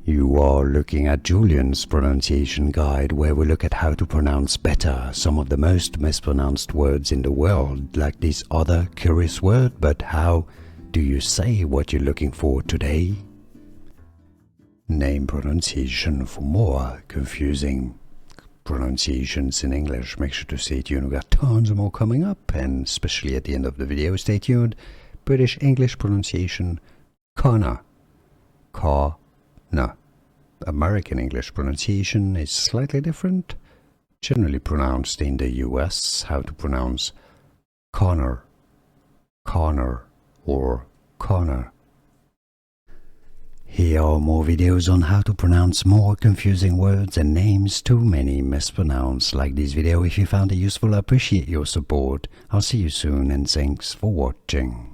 You are looking at Julian's pronunciation guide, where we look at how to pronounce better some of the most mispronounced words in the world, like this other curious word. But how do you say what you're looking for today? Name pronunciation for more confusing pronunciations in English. Make sure to stay tuned, we've got tons more coming up, and especially at the end of the video, stay tuned. British English pronunciation, corner. No. American English pronunciation is slightly different, generally pronounced in the US, how to pronounce corner, or corner. Here are more videos on how to pronounce more confusing words and names too many mispronounced. Like this video if you found it useful. I appreciate your support. I'll see you soon, and thanks for watching.